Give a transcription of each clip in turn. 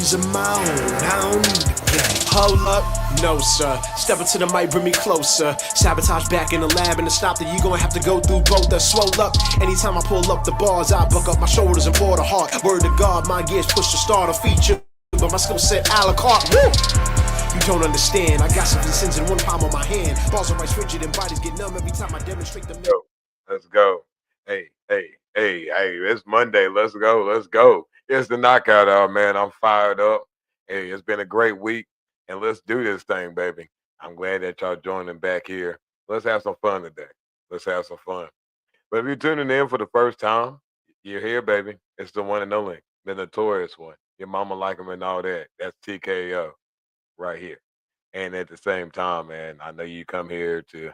verses of my own. I don't need to play. Hold up, no sir. Step into the mic, bring me closer. Sabotage back in the lab, and to stop that, you gonna have to go through both. The swole up. Anytime I pull up the bars, I buck up my shoulders and pour the heart. Word to God, my gears push to start a feature, but my skill set a la carte. Woo! You don't understand. I got something sins in one palm on my hand. Balls are right rigid and bodies get numb every time I demonstrate the. Go. Let's go. Hey, it's Monday. Let's go. Let's go. It's the knockout hour, man. I'm fired up. Hey, it's been a great week, and let's do this thing, baby. I'm glad that y'all joining back here. Let's have some fun today. Let's have some fun. But if you're tuning in for the first time, you're here, baby. It's the one and only, the notorious one. Your mama like him and all that. That's TKO right here. And at the same time, man, I know you come here to,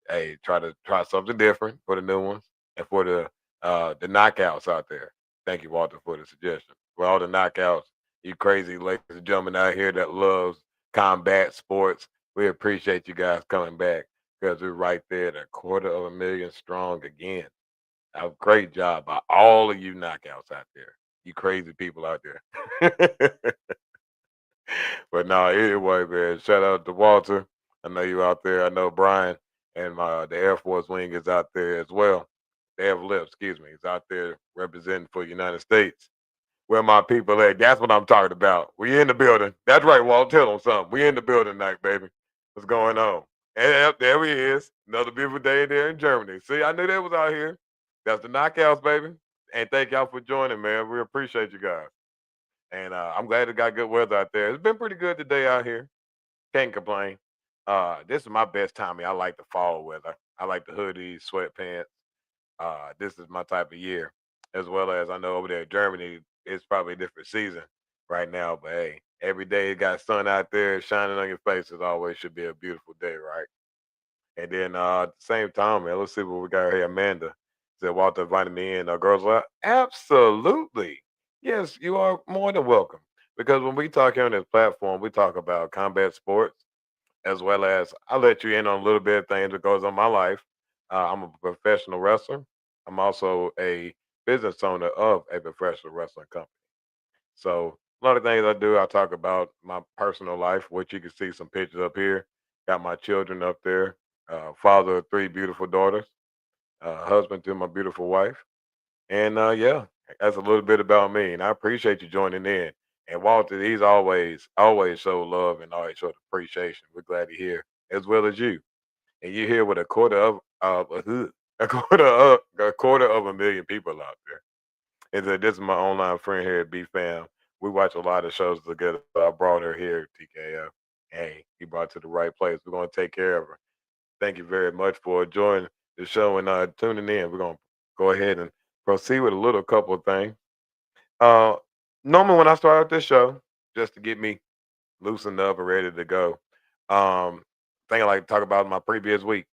hey, try something different for the new ones and for the knockouts out there. Thank you, Walter, for the suggestion. For all the knockouts, you crazy ladies and gentlemen out here that loves combat sports, we appreciate you guys coming back because we're right there at 250,000 strong again. A great job by all of you knockouts out there. You crazy people out there. But no, anyway, man, shout out to Walter. I know you out there. I know Brian and the Air Force Wing is out there as well. They have left, excuse me, is out there representing for the United States. Where my people at? That's what I'm talking about. We in the building. That's right, Walt. Tell them something. We in the building tonight, baby. What's going on? And yep, there he is. Another beautiful day there in Germany. See, I knew that was out here. That's the knockouts, baby. And thank y'all for joining, man. We appreciate you guys. And I'm glad it got good weather out there. It's been pretty good today out here. Can't complain. This is my best timing. I like the fall weather. I like the hoodies, sweatpants. This is my type of year. As well as I know over there in Germany, it's probably a different season right now. But hey, every day it got sun out there shining on your face. It always should be a beautiful day, right? And then at the same time, man, let's see what we got here. Amanda said Walter invited me in. Girls are absolutely. Yes, you are more than welcome. Because when we talk here on this platform, we talk about combat sports as well as I let you in on a little bit of things that goes on my life. I'm a professional wrestler. I'm also a business owner of a professional wrestling company. So a lot of things I do, I talk about my personal life, which you can see some pictures up here. Got my children up there. Father of three beautiful daughters. Husband to my beautiful wife. And yeah, that's a little bit about me. And I appreciate you joining in. And Walter, he's always show love and always show appreciation. We're glad to hear, as well as you. And you're here with a quarter of a million people out there. And so this is my online friend here at BFAM. We watch a lot of shows together. I brought her here, TKO. Hey, you brought her to the right place. We're gonna take care of her. Thank you very much for joining the show and tuning in. We're gonna go ahead and proceed with a little couple of things. Uh, Normally when I start out this show, just to get me loosened up and ready to go, thing I like to talk about my previous week.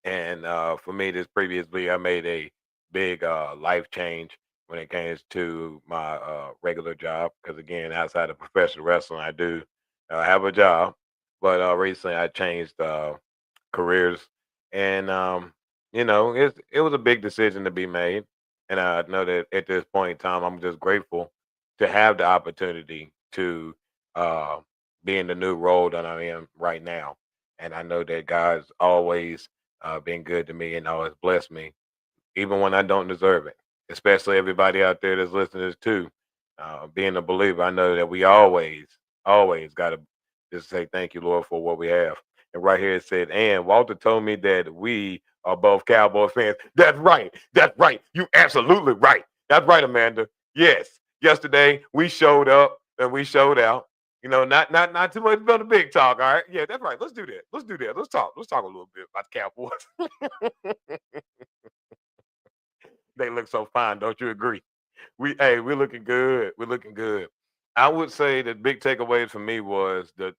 And for me, this previous week, I made a big life change when it came to my regular job. Because again, outside of professional wrestling, I do have a job. But recently, I changed careers, and it was a big decision to be made. And I know that at this point in time, I'm just grateful to have the opportunity to uh, be in the new role that I am right now. And I know that God's always been good to me and always blessed me, even when I don't deserve it. Especially everybody out there that's listening to this too. Being a believer, I know that we always got to just say thank you, Lord, for what we have. And right here it said, and Walter told me that we are both Cowboy fans. That's right. That's right. You absolutely right. That's right, Amanda. Yes. Yesterday we showed up and we showed out. Not too much about the big talk. All right. Yeah, that's right. Let's do that. Let's do that. Let's talk. Let's talk a little bit about the Cowboys. They look so fine, don't you agree? We're looking good. We're looking good. I would say the big takeaway for me was the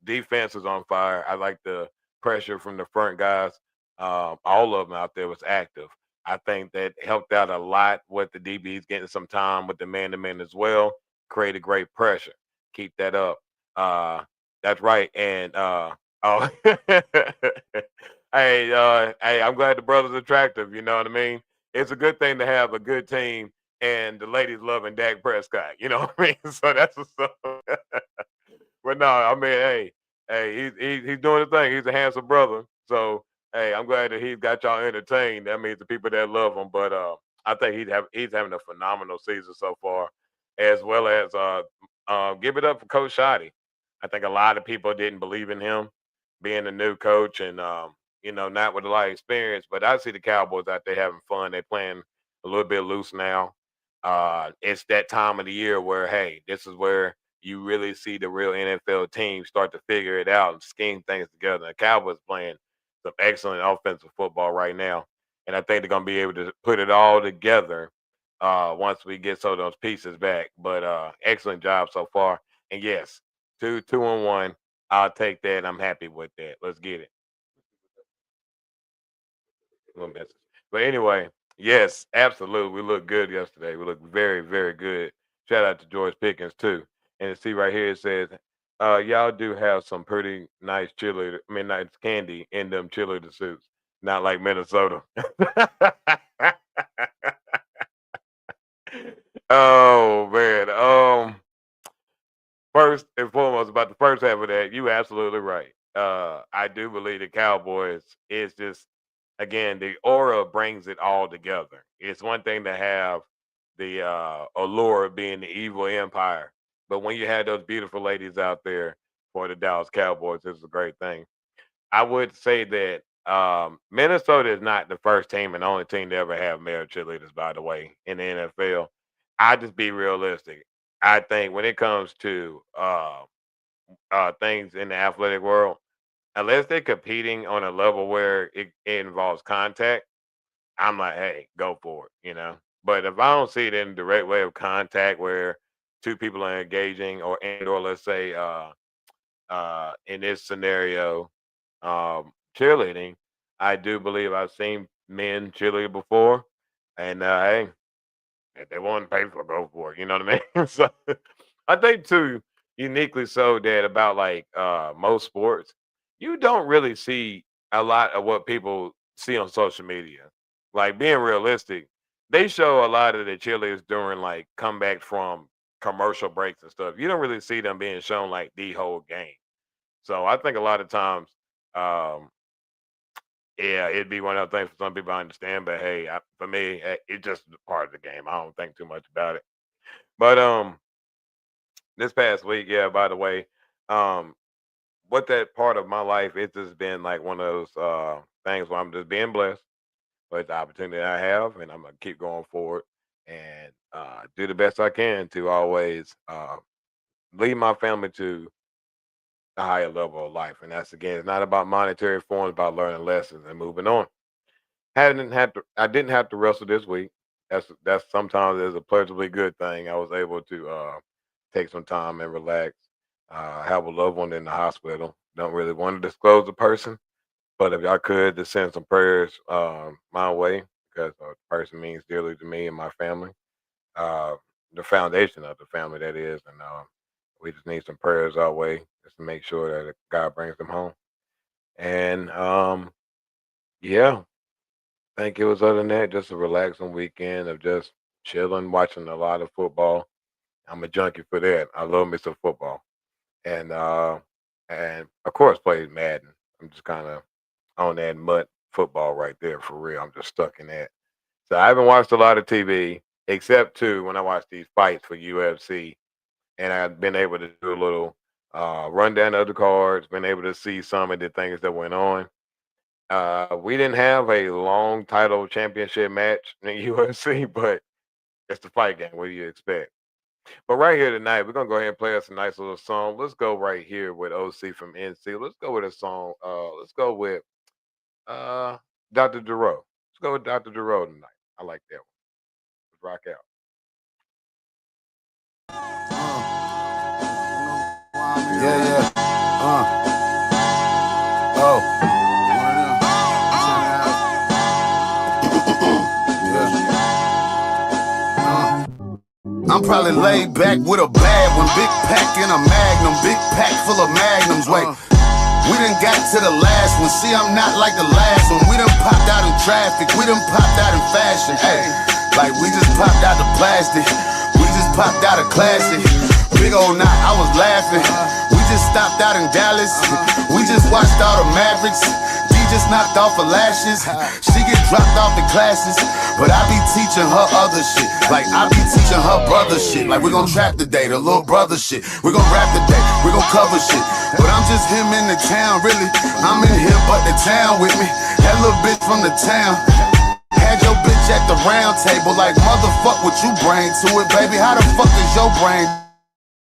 defense is on fire. I like the pressure from the front guys. All of them out there was active. I think that helped out a lot with the DBs getting some time with the man to man as well. Created great pressure. Keep that up. Uh, that's right. And oh, hey, I'm glad the brother's attractive. You know what I mean? It's a good thing to have a good team and the ladies loving Dak Prescott. You know what I mean? So that's what's up. But no, I mean, hey, he's doing the thing. He's a handsome brother. So hey, I'm glad that he's got y'all entertained. That means the people that love him. But I think he's having a phenomenal season so far, as well as give it up for Coach Shotty. I think a lot of people didn't believe in him being a new coach and not with a lot of experience. But I see the Cowboys out there having fun. They're playing a little bit loose now. It's that time of the year where hey, this is where you really see the real NFL team start to figure it out and scheme things together. The Cowboys playing some excellent offensive football right now, and I think they're gonna be able to put it all together once we get some of those pieces back. But excellent job so far. And yes, 2-1. I'll take that. I'm happy with that. Let's get it. Little message. But anyway, yes, absolutely. We looked good yesterday. We looked very, very good. Shout out to George Pickens too. And see right here it says, y'all do have some pretty nice nice candy in them cheerleader suits. Not like Minnesota. Oh man. First and foremost, about the first half of that, you absolutely right. I do believe the Cowboys is just again the aura brings it all together. It's one thing to have the allure of being the evil empire, but when you have those beautiful ladies out there for the Dallas Cowboys, it's a great thing. I would say that Minnesota is not the first team and only team to ever have male cheerleaders, by the way, in the NFL. I just be realistic. I think when it comes to things in the athletic world, unless they're competing on a level where it involves contact, I'm like, hey, go for it. But if I don't see it in a direct way of contact where two people are engaging or let's say in this scenario, cheerleading, I do believe I've seen men cheerlead before. And hey, if they want to pay for it, go for it. You know what I mean? So I think too, uniquely so that about like most sports, you don't really see a lot of what people see on social media. Like being realistic, they show a lot of the cheerleaders during like comeback from commercial breaks and stuff. You don't really see them being shown like the whole game. So I think a lot of times, um, yeah, it'd be one of those things for some people I understand, but hey, for me, it's just part of the game. I don't think too much about it. But this past week, yeah, by the way, um, what that part of my life, it's just been like one of those things where I'm just being blessed with the opportunity I have, and I'm gonna keep going forward and do the best I can to always lead my family to a higher level of life. And that's again, it's not about monetary forms, about learning lessons and moving on. I didn't have to wrestle this week. That's sometimes is a pleasurably good thing. I was able to take some time and relax. Have a loved one in the hospital. Don't really want to disclose the person, but if I could, to send some prayers my way because the person means dearly to me and my family, uh, the foundation of the family that is, and we just need some prayers our way just to make sure that God brings them home. And yeah, I think it was other than that, just a relaxing weekend of just chilling, watching a lot of football. I'm a junkie for that. I love me some football, and of course play Madden. I'm just kind of on that mud football right there for real. I'm just stuck in that. So I haven't watched a lot of TV except two when I watch these fights for UFC, and I've been able to do a little rundown of the cards, been able to see some of the things that went on. We didn't have a long title championship match in UFC, but it's the fight game. What do you expect? But right here tonight, we're gonna go ahead and play us a nice little song. Let's go right here with OC from NC. Let's go with a song. Let's go with uh Dr. Duro. Let's go with Dr. Duro tonight. I like that one. Let's rock out. Yeah, yeah. Oh. I'm probably laid back with a bad one, big pack in a magnum, big pack full of magnums. Wait, we done got to the last one. See, I'm not like the last one. We done popped out in traffic, we done popped out in fashion. Hey, Like we just popped out the plastic. We just popped out a classic. Big old knot, I was laughing. We just stopped out in Dallas. We just watched all the Mavericks. D just knocked off her lashes. She get dropped off in classes. But I be teaching her other shit. Like I be teaching her brother shit. Like we gon' trap today, the little brother shit. We gon' rap today, we gon' cover shit. But I'm just him in the town, really. I'm in here, but the town with me. That little bitch from the town. Had your bitch at the round table. Like motherfuck what you bring to it, baby. How the fuck is your brain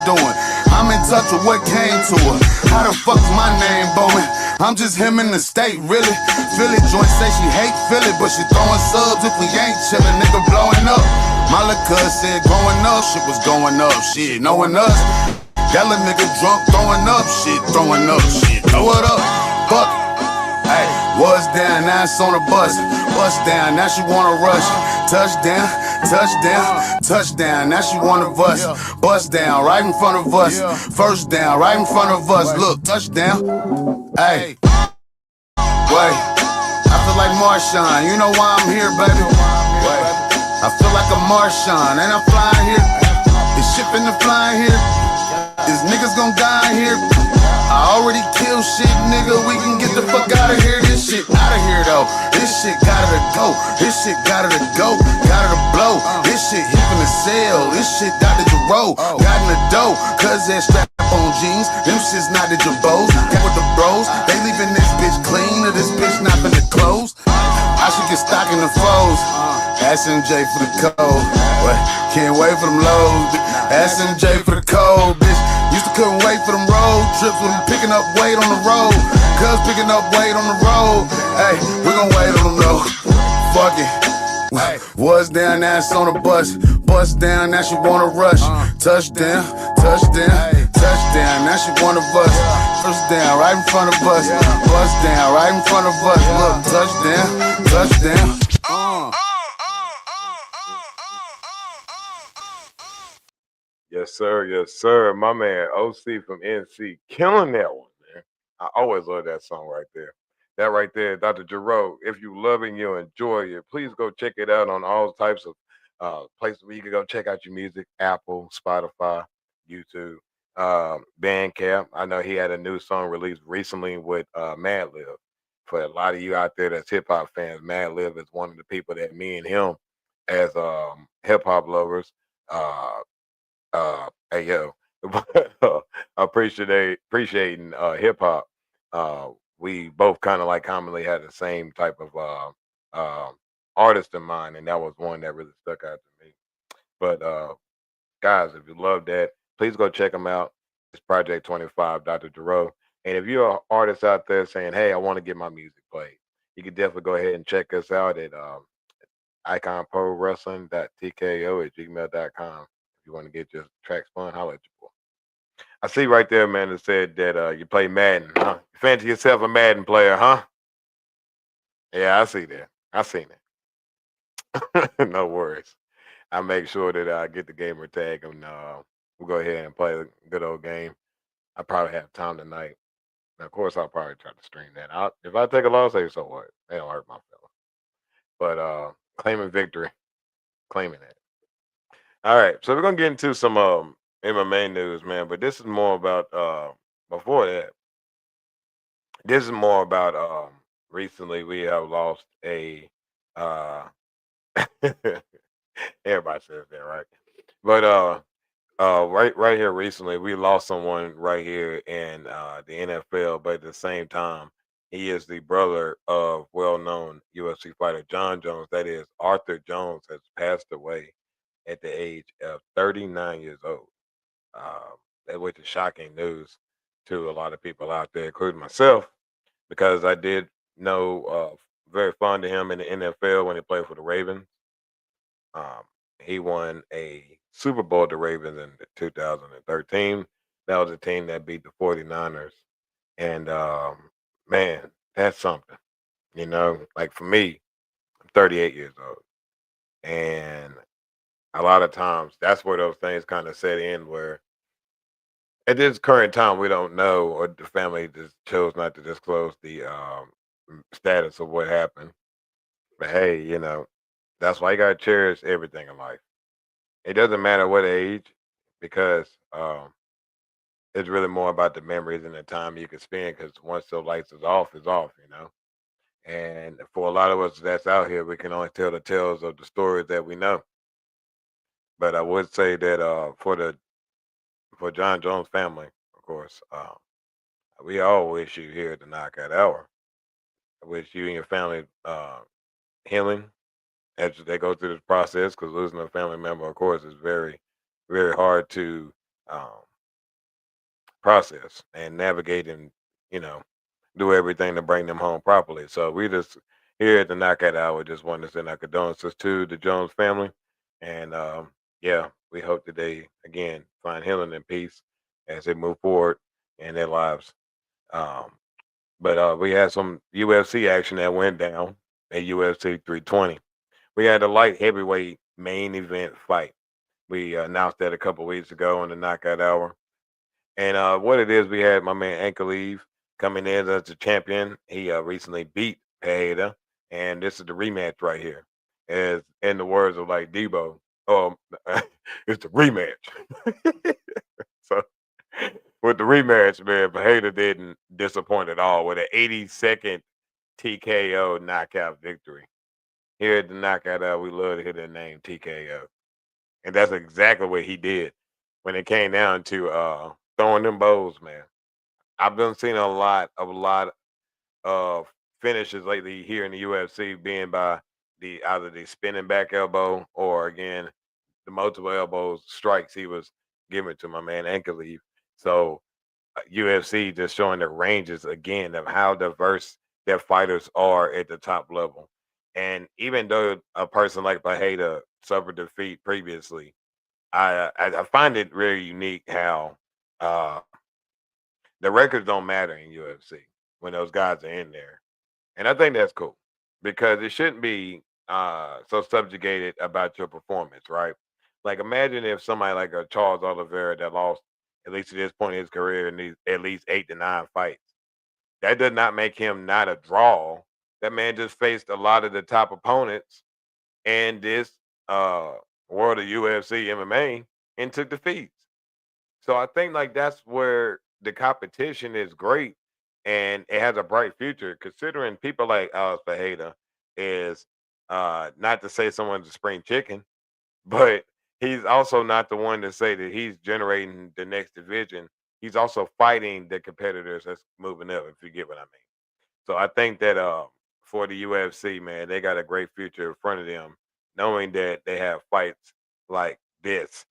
doing? I'm in touch with what came to her. How the fuck's my name booming? I'm just him in the state, really. Philly joint say she hate Philly, but she throwing subs if we ain't chillin', nigga blowing up. My little cuz said growing up, shit was going up, shit. Knowing us, that little nigga drunk throwing up, shit, throwing up, shit. Throw it up, fuck. Hey, was down, now it's on the bus. Bust down, now she wanna rush. Touchdown, touchdown, touchdown. Now she wanna bust. Bust down, right in front of us. First down, right in front of us. Look, touchdown. Hey, wait. I feel like Marshawn. You know why I'm here, baby? Wait. I feel like a Marshawn, and I'm flying here. Is shit finna flying here? Is niggas gon' die here? I already killed shit, nigga. We can get the fuck out of here. This shit out of here though. This shit gotta go. This shit gotta go. Gotta blow. This shit hit from the cell. This shit got the roll. Got in the dough. Cause that strap on jeans. Them shit's not the jabos. Got with the bros. They leaving this bitch clean or this bitch not finna close. I should get stock in the foes. SMJ for the code. What? Can't wait for them lows. SMJ for the code, bitch. Used to couldn't wait for them road trips when picking up weight on the road. Cuz picking up weight on the road. Hey, we gon' wait on them though. Fuck it. Was down, now it's on the bus. Bust down, now she wanna rush. Touchdown, touchdown, touchdown. Now she wanna bust. First down, right in front of us. Bust down, right in front of us. Look, touchdown, touchdown. Yes, sir. Yes, sir. My man OC from NC killing that one, man. I always love that song right there. That right there, Dr. Jerome. If you love it and you enjoy it, please go check it out on all types of places where you can go check out your music: Apple, Spotify, YouTube, Bandcamp. I know he had a new song released recently with Madlib. For a lot of you out there that's hip hop fans, Madlib is one of the people that me and him, as hip hop lovers, hey yo, appreciating hip hop. We both kind of like commonly had the same type of artist in mind, and that was one that really stuck out to me. But guys, if you love that, please go check him out. It's Project 25, Dr. Jerome. And if you're an artist out there saying, "Hey, I want to get my music played," you can definitely go ahead and check us out at iconprowrestling.tko@gmail.com. If you want to get your track spun, holla at your boy. I see right there, man, that said that you play Madden, huh? You fancy yourself a Madden player, huh? Yeah, I see that. I seen it. No worries. I make sure that I get the gamer tag and we'll go ahead and play a good old game. I probably have time tonight. Now, of course, I'll probably try to stream that. If I take a loss, say so what? They don't hurt my fella. But claiming victory, claiming it. All right, so we're gonna get into some MMA news, man. But this is more about before that. This is more about recently we have lost a everybody says that, right? But right here recently we lost someone right here in the NFL, but at the same time he is the brother of well-known UFC fighter John Jones. That is, Arthur Jones has passed away at the age of 39 years old. Which is shocking news to a lot of people out there, including myself, because I did know very fond of him in the NFL when he played for the Ravens. He won a Super Bowl with the Ravens in 2013. That was a team that beat the 49ers. And man, that's something. You know, like for me, I'm 38 years old. And a lot of times that's where those things kind of set in, where at this current time we don't know, or the family just chose not to disclose the status of what happened. But hey, you know, That's why you gotta cherish everything in life. It doesn't matter what age, because it's really more about the memories and the time you can spend. Because once the lights is off, you know. And for a lot of us that's out here, we can only tell the tales of the stories that we know. But I would say that for John Jones family, of course, we all wish you here at the Knockout Hour. I wish you and your family healing as they go through this process, because losing a family member, of course, is very, very hard to um, process and navigate and, you know, do everything to bring them home properly. So we just here at the Knockout Hour just want to send our condolences to the Jones family, and yeah, we hope that they again find healing and peace as they move forward in their lives. Um, but we had some UFC action that went down at UFC 320. We had a light heavyweight main event fight. We announced that a couple weeks ago on the Knockout Hour. And what it is, we had my man Ankaleev coming in as the champion. He recently beat Pereira, and this is the rematch right here. As in the words of like Debo, oh, it's the rematch. So with the rematch, man, Pereira didn't disappoint at all with an 82nd TKO knockout victory. Here at the Knockout Hour, we love to hear that name TKO, and that's exactly what he did when it came down to throwing them bows, man. I've been seeing a lot of finishes lately here in the UFC being by the either the spinning back elbow or again the multiple elbows strikes he was giving to my man Ankaleev. So UFC just showing the ranges again of how diverse their fighters are at the top level. And even though a person like Pereira suffered defeat previously, I find it very unique how uh, the records don't matter in UFC when those guys are in there, and I think that's cool because it shouldn't be so subjugated about your performance, right? Like imagine if somebody like a Charles Oliveira that lost at least to this point in his career in these at least 8 to 9 fights. That does not make him not a draw. That man just faced a lot of the top opponents in this uh, world of UFC MMA and took defeats. So I think like that's where the competition is great and it has a bright future considering people like Alex Fajeda is not to say someone's a spring chicken, but he's also not the one to say that he's generating the next division. He's also fighting the competitors that's moving up, if you get what I mean. So I think that for the UFC, man, they got a great future in front of them, knowing that they have fights like this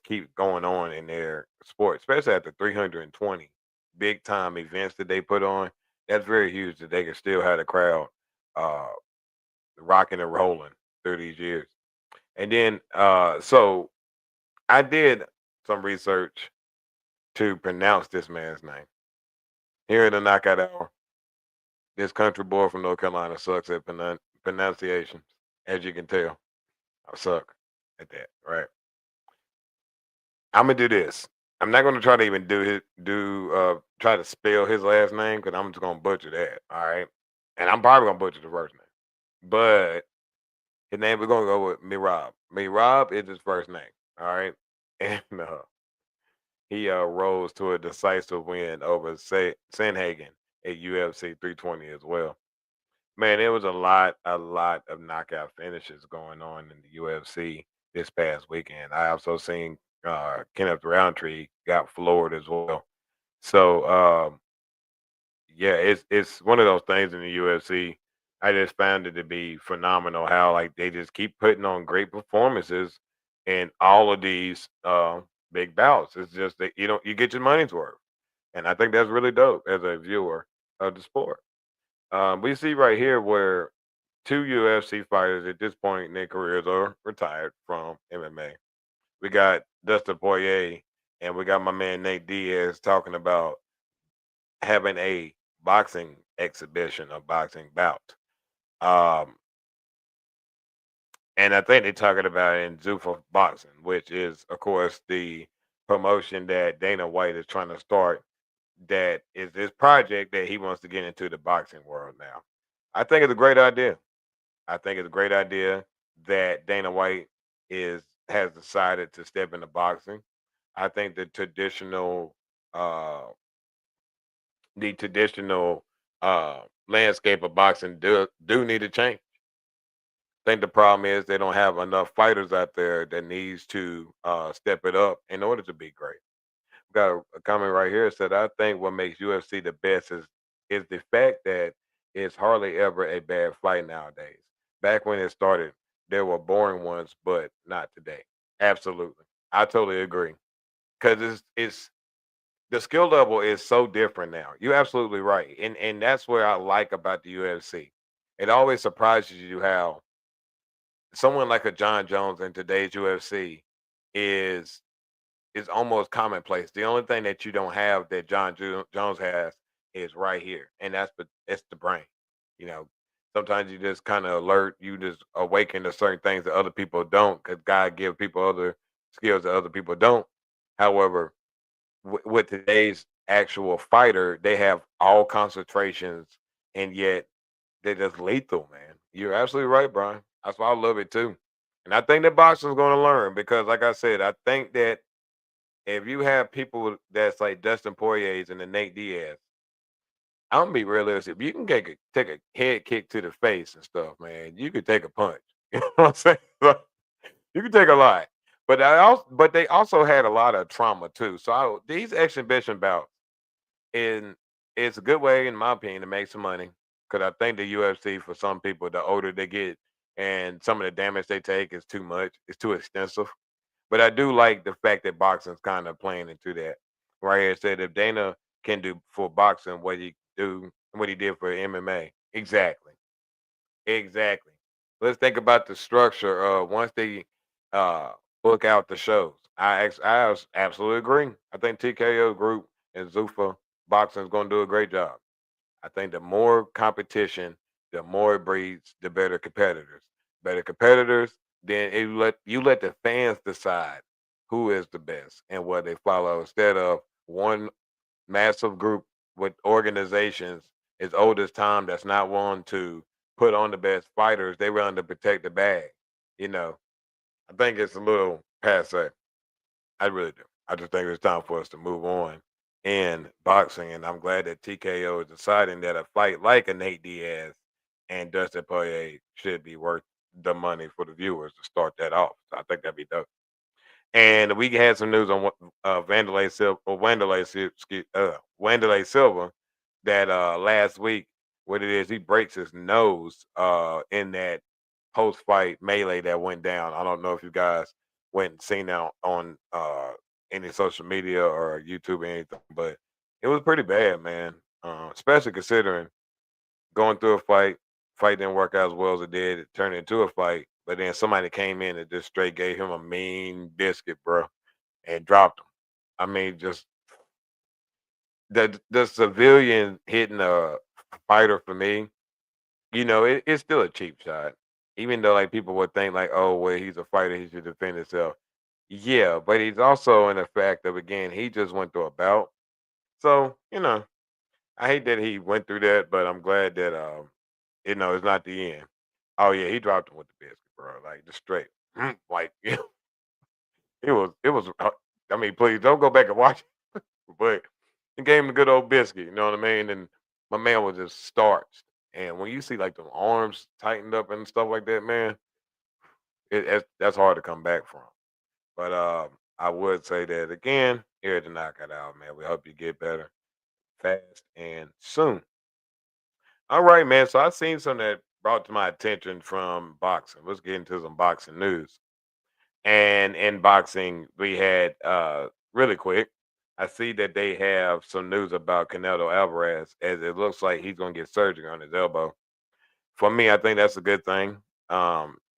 keep going on in their sport, especially at the 320 big time events that they put on. That's very huge that they can still have the crowd uh, rocking and rolling through these years. And then, so I did some research to pronounce this man's name here in the Knockout Hour. This country boy from North Carolina sucks at pronunciations, as you can tell. I suck at that, right? I'm gonna do this. I'm not gonna try to even try to spell his last name because I'm just gonna butcher that. All right, and I'm probably gonna butcher the first name, but his name we're gonna go with Mirab. Mirab is his first name. All right, and he rose to a decisive win over Sanhagen at UFC 320 as well. Man, there was a lot of knockout finishes going on in the UFC this past weekend. I also seen Kenneth Roundtree got floored as well. So yeah, it's one of those things in the UFC. I just found it to be phenomenal how like they just keep putting on great performances in all of these big bouts. It's just that you get your money's worth, and I think that's really dope as a viewer of the sport. We see right here where two UFC fighters at this point in their careers are retired from MMA. We got Dustin Poirier and we got my man Nate Diaz talking about having a boxing exhibition, a boxing bout. Um, and I think they're talking about it in Zuffa Boxing, which is, of course, the promotion that Dana White is trying to start. That is this project that he wants to get into the boxing world now. I think it's a great idea. I think it's a great idea. that Dana White is has decided to step into boxing. I think uh the traditional landscape of boxing do need to change. I think the problem is they don't have enough fighters out there that needs to step it up in order to be great. Got a comment right here that said, I think what makes UFC the best is the fact that it's hardly ever a bad fight nowadays. Back when it started, there were boring ones, but not today. Absolutely. I totally agree. Because it's the skill level is so different now. You're absolutely right. And that's where I like about the UFC. It always surprises you how someone like a John Jones in today's UFC is is almost commonplace. The only thing that you don't have that Jones has is right here, and it's the brain. You know, sometimes you just kind of alert, you just awaken to certain things that other people don't, because God give people other skills that other people don't. However, with today's actual fighter, they have all concentrations, and yet they're just lethal, man. You're absolutely right, Brian. That's why I love it too. And I think that boxing's going to learn because, like I said, I think that if you have people that's like Dustin Poirier's and the Nate Diaz, I'm gonna be realistic. If you can take a head kick to the face and stuff, man, you could take a punch. You know what I'm saying? Like, you can take a lot. But they also had a lot of trauma too. So these exhibition bouts in it's a good way, in my opinion, to make some money. Because I think the UFC for some people, the older they get and some of the damage they take is too much. It's too extensive. But I do like the fact that boxing's kind of playing into that. Right here it said if Dana can do for boxing what he did for MMA. Exactly. Exactly. Let's think about the structure once they uh book out the shows. Absolutely agree. I think TKO group and Zuffa boxing is gonna do a great job. I think the more competition, the more it breeds the better competitors. Better competitors, then you let the fans decide who is the best and what they follow instead of one massive group with organizations as old as time that's not willing to put on the best fighters. They run to protect the bag. You know, I think it's a little passe. I really do. I just think it's time for us to move on in boxing, and I'm glad that TKO is deciding that a fight like a Nate Diaz and Dustin Poirier should be worth the money for the viewers to start that off. So I think that'd be dope. And we had some news on Wanderlei Silva that last week, what it is, he breaks his nose in that post fight melee that went down. I don't know if you guys went and seen that on any social media or YouTube or anything, but it was pretty bad, man. Especially considering going through a fight didn't work out as well as it did. It turned into a fight, but then somebody came in and just straight gave him a mean biscuit, bro, and dropped him. I mean, just the civilian hitting a fighter for me, it's still a cheap shot. Even though like people would think like, oh, well, he's a fighter, he should defend himself. Yeah, but he's also in the fact of again, he just went through a bout. So, I hate that he went through that, but I'm glad that it's not the end. Oh yeah, he dropped him with the biscuit, bro. Like just straight. Like it was. I mean, please don't go back and watch it. But he gave him a good old biscuit, you know what I mean? And my man was just starched. And when you see like the arms tightened up and stuff like that, man, that's hard to come back from. But I would say that again, here to knock it out, man. We hope you get better fast and soon. All right, man. So I seen something that brought to my attention from boxing. Let's get into some boxing news. And in boxing, we had really quick. I see that they have some news about Canelo Alvarez, as it looks like he's going to get surgery on his elbow. For me, I think that's a good thing.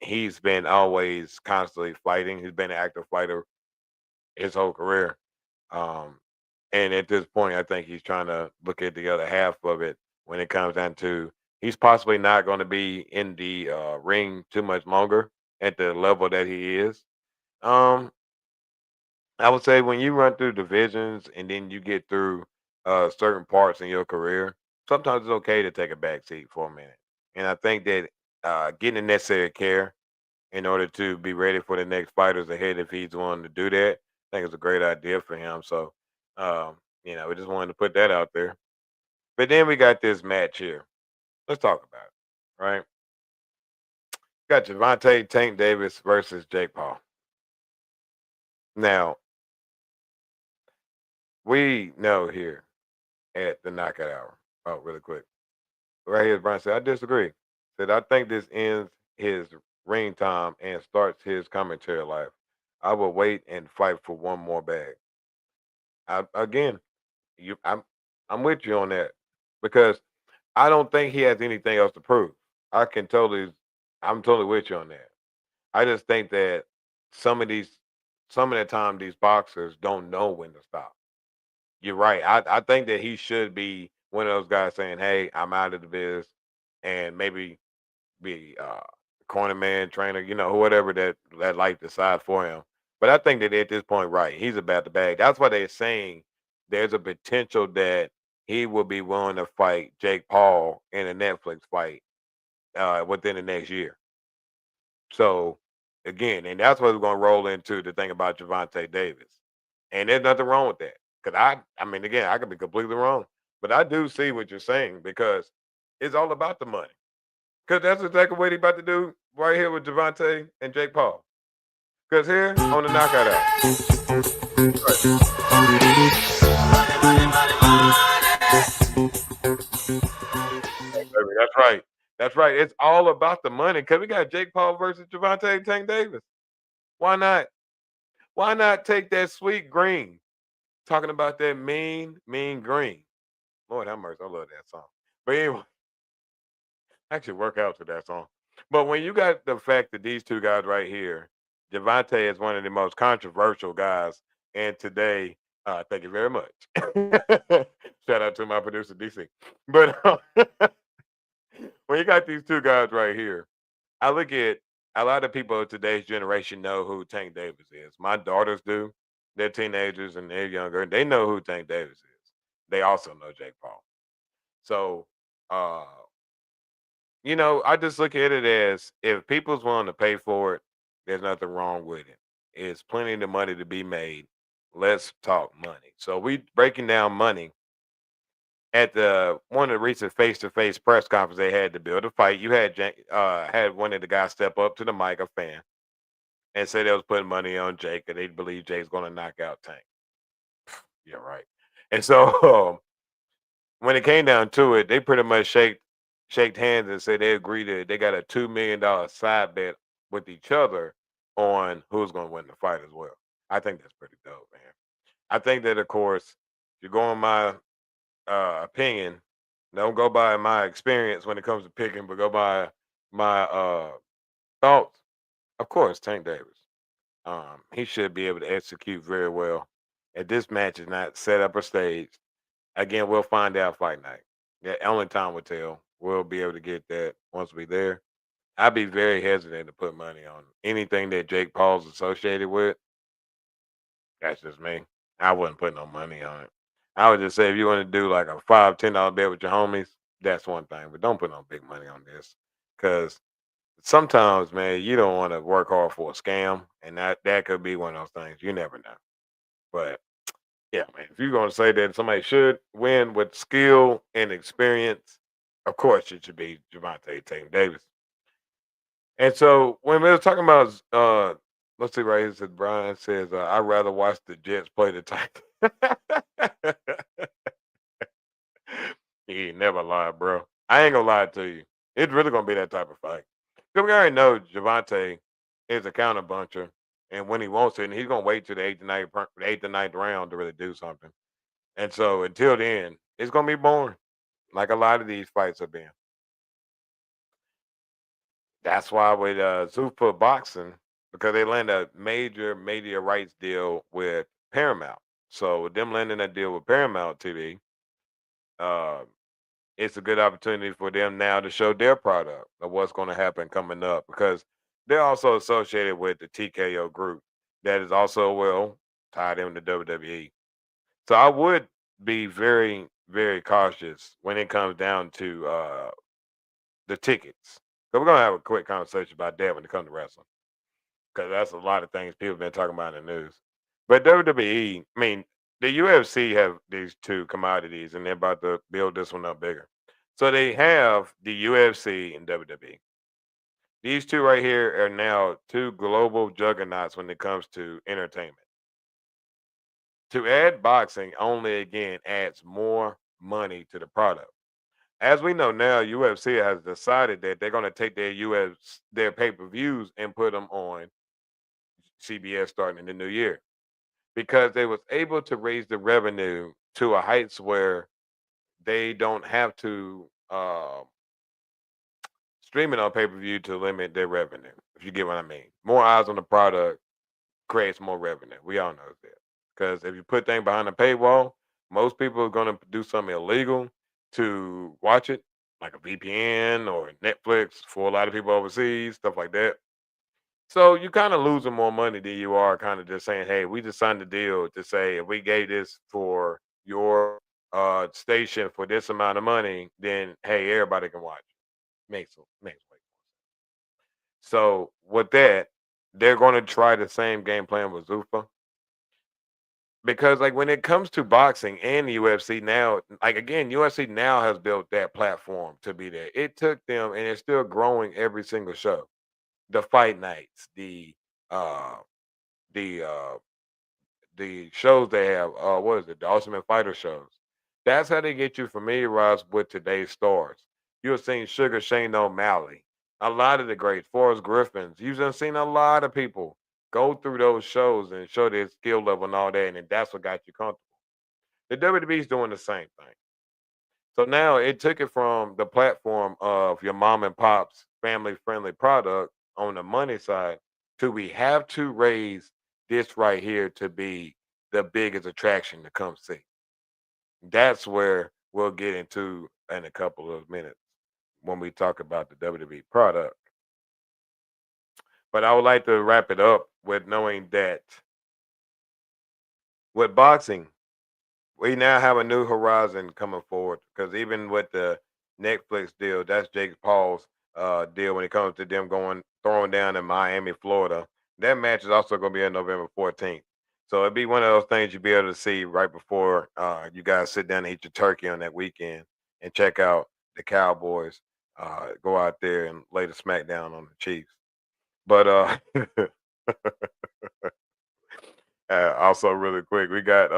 He's been always constantly fighting. He's been an active fighter his whole career. Um, and at this point, I think he's trying to look at the other half of it when it comes down to he's possibly not going to be in the ring too much longer at the level that he is. Um, I would say when you run through divisions and then you get through certain parts in your career, sometimes it's okay to take a back seat for a minute. And I think that getting the necessary care in order to be ready for the next fighters ahead if he's willing to do that. I think it's a great idea for him. So, we just wanted to put that out there. But then we got this match here. Let's talk about it, right? Got Javante Tank Davis versus Jake Paul. Now, we know here at the Knockout Hour. Oh, really quick. Right here, Brian said, I disagree. Said, I think this ends his ring time and starts his commentary life. I will wait and fight for one more bag. Again, I'm with you on that because I don't think he has anything else to prove. I can totally, I'm totally with you on that. I just think that some of these, some of the time, these boxers don't know when to stop. You're right. I think that he should be one of those guys saying, "Hey, I'm out of the biz," and maybe be corner man, trainer, whatever that life decide for him. But I think that at this point, right, he's about the bag. That's why they're saying there's a potential that he will be willing to fight Jake Paul in a Netflix fight within the next year. So again, and that's what we're gonna roll into the thing about Javante Davis. And there's nothing wrong with that. Cause I mean, again, I could be completely wrong, but I do see what you're saying because it's all about the money. Cause that's exactly what he's about to do right here with Javante and Jake Paul. Cause here on the knockout out. That's right. That's right. It's all about the money. Cause we got Jake Paul versus Javante Tank Davis. Why not? Why not take that sweet green? Talking about that mean green. Lord have mercy. I love that song. But anyway, I actually work out to that song. But when you got the fact that these two guys right here, Javante is one of the most controversial guys. And today, thank you very much. Shout out to my producer, DC. But when you got these two guys right here, I look at a lot of people of today's generation know who Tank Davis is. My daughters do. They're teenagers and they're younger. They know who Tank Davis is. They also know Jake Paul. So, uh, I just look at it as if people's willing to pay for it, there's nothing wrong with it. It's plenty of money to be made. Let's talk money. So we breaking down money at the one of the recent face-to-face press conference they had to build a fight. You had had one of the guys step up to the mic, a fan, and say they was putting money on Jake, and they believe Jake's going to knock out Tank. Yeah, right. And so when it came down to it, they pretty much shaked hands and said they agreed that they got a $2 million side bet with each other on who's going to win the fight as well. I think that's pretty dope, man. I think that, of course, if you go on my opinion, don't go by my experience when it comes to picking, but go by my thoughts. Of course, Tank Davis. He should be able to execute very well. And this match is not set up or staged. Again, we'll find out fight night. Yeah, only time will tell. We'll be able to get that once we're there. I'd be very hesitant to put money on anything that Jake Paul's associated with. That's just me. I wouldn't put no money on it. I would just say if you want to do like a $5, $10 bet with your homies, that's one thing. But don't put no big money on this. Cause sometimes, man, you don't want to work hard for a scam. And that could be one of those things. You never know. But yeah, man, if you're gonna say that somebody should win with skill and experience, of course it should be Javante Tank Davis. And so when we were talking about let's see right here, it says Brian says, I'd rather watch the Jets play the Titans. He ain't never lied, bro. I ain't gonna lie to you. It's really gonna be that type of fight. Because we already know Javante is a counter buncher. And when he wants it, and he's gonna wait till the eighth and ninth round to really do something. And so until then, it's gonna be boring. Like a lot of these fights have been. That's why with Zuffa Boxing, because they landed a major media rights deal with Paramount. So with them landing that deal with Paramount TV, uh, it's a good opportunity for them now to show their product of what's going to happen coming up because they're also associated with the TKO group that is also well tied in with the WWE. So I would be very, very cautious when it comes down to the tickets. So we're gonna have a quick conversation about that when it comes to wrestling. because that's a lot of things people have been talking about in the news. But WWE, I mean, the UFC have these two commodities, and they're about to build this one up bigger. So they have the UFC and WWE. These two right here are now two global juggernauts when it comes to entertainment. To add boxing only again adds more money to the product. As we know now, UFC has decided that they're going to take their pay-per-views and put them on CBS starting in the new year because they was able to raise the revenue to a heights where they don't have to stream it on pay-per-view to limit their revenue. If you get what I mean, more eyes on the product creates more revenue. We all know that because if you put things behind a paywall, most people are going to do something illegal to watch it, like a VPN or Netflix for a lot of people overseas, stuff like that. So you kind of losing more money than you are kind of just saying, hey, we just signed a deal to say if we gave this for your station for this amount of money, then hey, everybody can watch. Makes way more sense. So with that, they're going to try the same game plan with Zuffa. Because like when it comes to boxing and the UFC now, like again, UFC now has built that platform to be there. It took them and it's still growing every single show. The fight nights, uh the uh the shows they have, what is it, the Ultimate Fighter shows. That's how they get you familiarized with today's stars. You're seeing Sugar Shane O'Malley, a lot of the greats, Forrest Griffins. You've just seen a lot of people go through those shows and show their skill level and all that, and that's what got you comfortable. The WWE's doing the same thing. So now it took it from the platform of your mom and pop's family friendly product on the money side to we have to raise this right here to be the biggest attraction to come see. That's where we'll get into in a couple of minutes when we talk about the WWE product. But I would like to wrap it up with knowing that with boxing, we now have a new horizon coming forward because even with the Netflix deal, that's Jake Paul's deal when it comes to them going throwing down in Miami, Florida. That match is also going to be on November 14th. So it'd be one of those things you'd be able to see right before you guys sit down and eat your turkey on that weekend and check out the Cowboys go out there and lay the smack down on the Chiefs. But also really quick, we got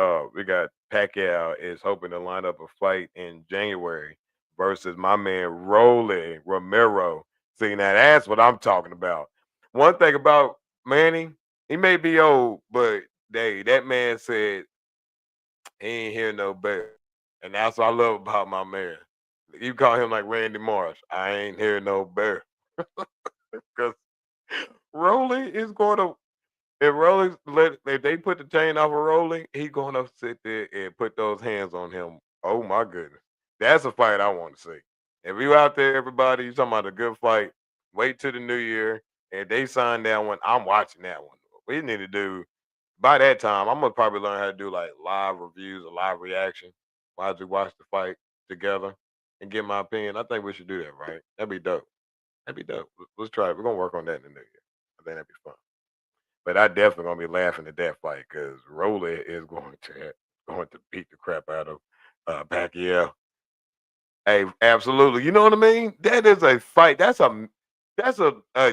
Pacquiao is hoping to line up a fight in January versus my man Rolly Romero. See, now that's what I'm talking about. One thing about Manny, he may be old, but that man said he ain't hear no better. And that's what I love about my man. You call him like Randy Marsh. I ain't hear no better. Because Rolly is going to if they put the chain off of Rolling, he gonna sit there and put those hands on him. Oh my goodness. That's a fight I want to see. If you out there, everybody, you talking about a good fight, wait till the new year. If they sign that one, I'm watching that one. We need to do by that time, I'm gonna probably learn how to do like live reviews or live reaction while we watch the fight together and get my opinion. I think we should do that, right? That'd be dope. That'd be dope. Let's try it. We're gonna work on that in the new year. I think that'd be fun. But I definitely gonna be laughing at that fight because Rolly is going to beat the crap out of Pacquiao. Hey, absolutely. You know what I mean? That is a fight. That's a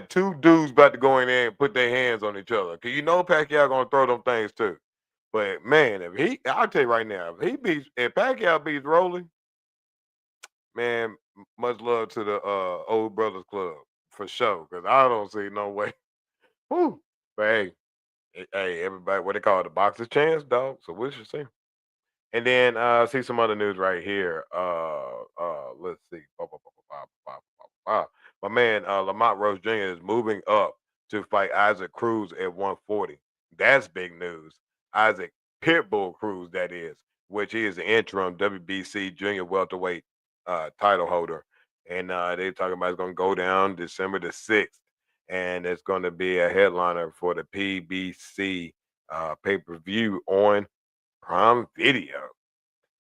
two dudes about to go in there and put their hands on each other. Cause you know Pacquiao gonna throw them things too. But man, I'll tell you right now, if Pacquiao beats Rolly, man, much love to the old brothers club for sure. Cause I don't see no way. Whew. But hey, everybody, what they call it, the boxer's chance, dog. So we should see. And then see some other news right here. Let's see. My man Lamont Rose Jr. is moving up to fight Isaac Cruz at 140. That's big news. Isaac Pitbull Cruz, that is, which is the interim WBC junior welterweight title holder. And they're talking about it's going to go down December the 6th. And it's going to be a headliner for the PBC pay-per-view on Prime Video.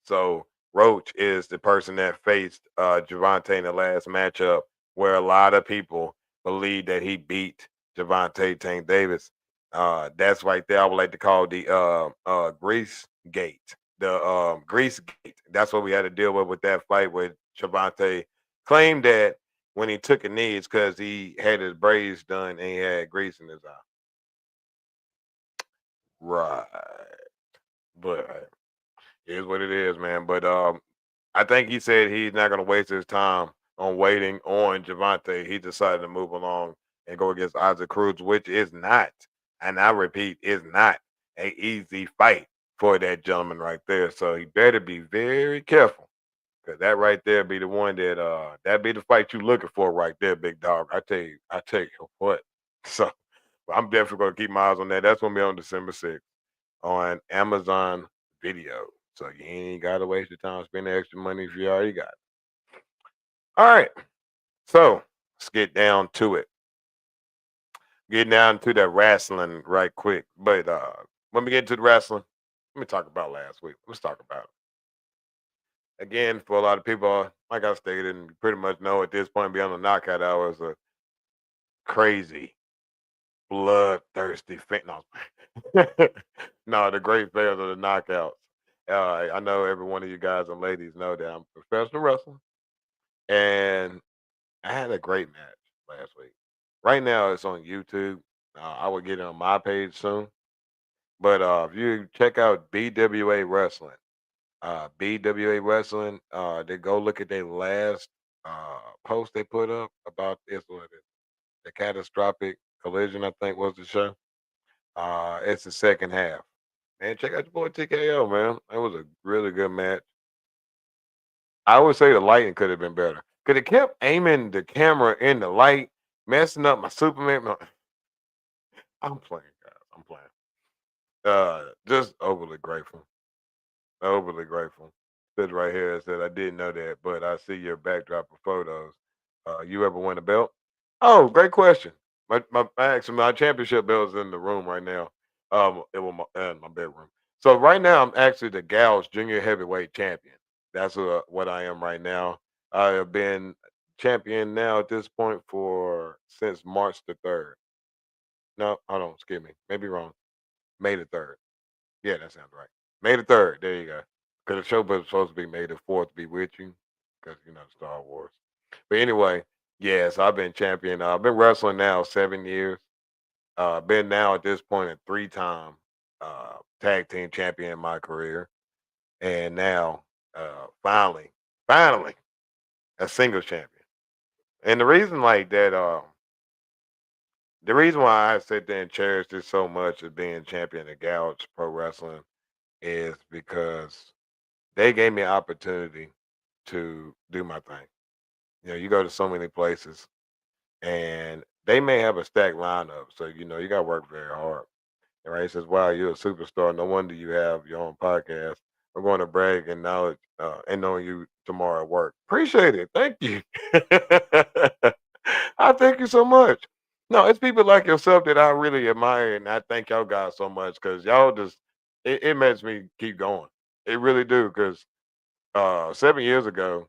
So Roach is the person that faced Gervonta in the last matchup, where a lot of people believe that he beat Javante Tank Davis. That's right there. I would like to call the Grease Gate. The Grease Gate. That's what we had to deal with that fight with Javante claimed that when he took a knee, it's because he had his braids done and he had grease in his eye. Right. But it is what it is, man. But I think he said he's not gonna waste his time on waiting on Javante. He decided to move along and go against Isaac Cruz, which is not, and I repeat, is not a easy fight for that gentleman right there. So he better be very careful. Cause that right there be the one that be the fight you looking for right there, big dog. I tell you what. So I'm definitely gonna keep my eyes on that. That's gonna be on December 6th on Amazon Video. So you ain't gotta waste your time spending extra money if you already got it. All right. So let's get down to it. Get down to that wrestling right quick. But when we get to the wrestling, let me talk about last week. Let's talk about it. Again, for a lot of people, like I stated, and you pretty much know at this point, beyond the knockout hour is a crazy, bloodthirsty fan. No, no, the great fans of the knockouts. I know every one of you guys and ladies know that I'm a professional wrestler, and I had a great match last week. Right now, it's on YouTube. I will get it on my page soon. But if you check out BWA Wrestling, BWA Wrestling. They go look at their last post they put up about this. What is it? The catastrophic collision, I think, was the show. It's the second half. Man, check out your boy TKO, man. That was a really good match. I would say the lighting could have been better. Could have kept aiming the camera in the light, messing up my Superman. No, I'm playing, guys. I'm playing. Just overly grateful. Overly grateful. Says right here, it said, I didn't know that, but I see your backdrop of photos. You ever win a belt? Oh, great question. Actually, my championship belt is in the room right now. It was in my bedroom. So right now, I'm actually the Gals Junior Heavyweight Champion. That's what I am right now. I have been champion now at this point for since March the 3rd. No, hold on, excuse me. Maybe wrong. May the 3rd. Yeah, that sounds right. May the 3rd. There you go. Because the show was supposed to be May the 4th to be with you. Because, Star Wars. But anyway, yes, I've been champion. I've been wrestling now 7 years. Been now at this point a 3-time tag team champion in my career. And now, finally, a single champion. And the reason like that, the reason why I sit there and cherish this so much as being champion of Gouge Pro Wrestling is because they gave me an opportunity to do my thing. You go to so many places and they may have a stacked lineup. So, you got to work very hard. And right, he says, wow, you're a superstar. No wonder you have your own podcast. I'm going to brag and knowledge and knowing you tomorrow at work. Appreciate it. Thank you. I thank you so much. No, it's people like yourself that I really admire, and I thank y'all guys so much because y'all just it makes me keep going. It really do because 7 years ago,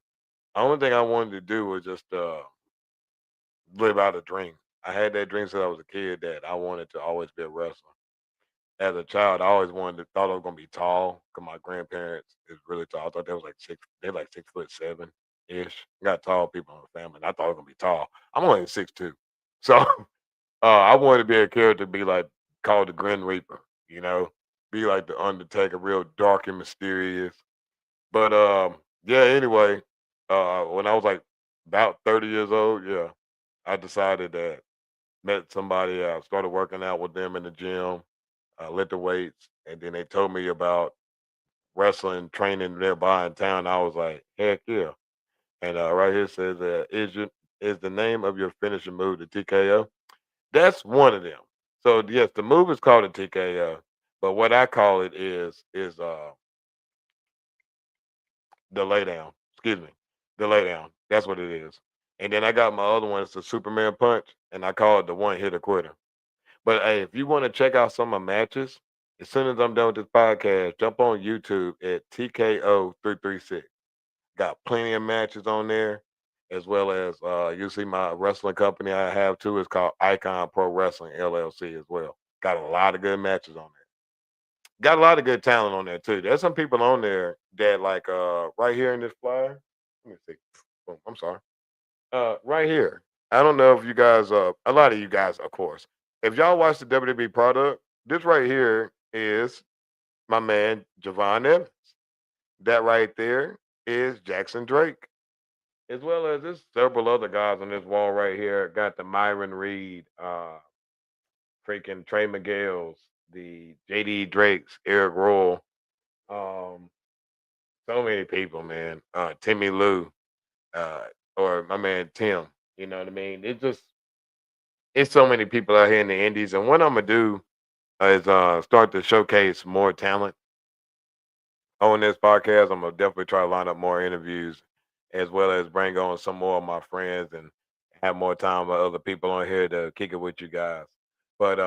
the only thing I wanted to do was just live out a dream. I had that dream since I was a kid that I wanted to always be a wrestler. As a child, I always thought I was gonna be tall because my grandparents is really tall. I thought they was like they're like 6'7" ish. Got tall people in the family. And I thought I was gonna be tall. I'm only 6'2", so I wanted to be a character, be like called the Grim Reaper. Be like the Undertaker, real dark and mysterious. But yeah. Anyway, when I was like about 30 years old, yeah, I decided that met somebody. I started working out with them in the gym, lift the weights, and then they told me about wrestling training nearby in town. I was like, heck yeah! And right here says, is the name of your finishing move the TKO? That's one of them. So yes, the move is called a TKO, but what I call it is the lay down. Excuse me, the lay down. That's what it is. And then I got my other one. It's the Superman punch, and I call it the one hitter quitter. But hey, if you want to check out some of my matches, as soon as I'm done with this podcast, jump on YouTube at TKO 336. Got plenty of matches on there. as well as you see my wrestling company I have too. It's called Icon Pro Wrestling LLC as well. Got a lot of good matches on there. Got a lot of good talent on there too. There's some people on there that like right here in this flyer. Let me see. Boom, I'm sorry. Right here. I don't know if you guys a lot of you guys, of course. If y'all watch the WWE product, this right here is my man Javon Evans. That right there is Jackson Drake. As well as there's several other guys on this wall right here. Got the Myron Reed, freaking Trey Miguel's, the JD Drakes, Eric Royal, um, so many people, man. Timmy Lou, uh, or my man Tim. You know what I mean? It's so many people out here in the Indies, and what I'm gonna do is start to showcase more talent on this podcast. I'm gonna definitely try to line up more interviews, as well as bring on some more of my friends and have more time with other people on here to kick it with you guys. But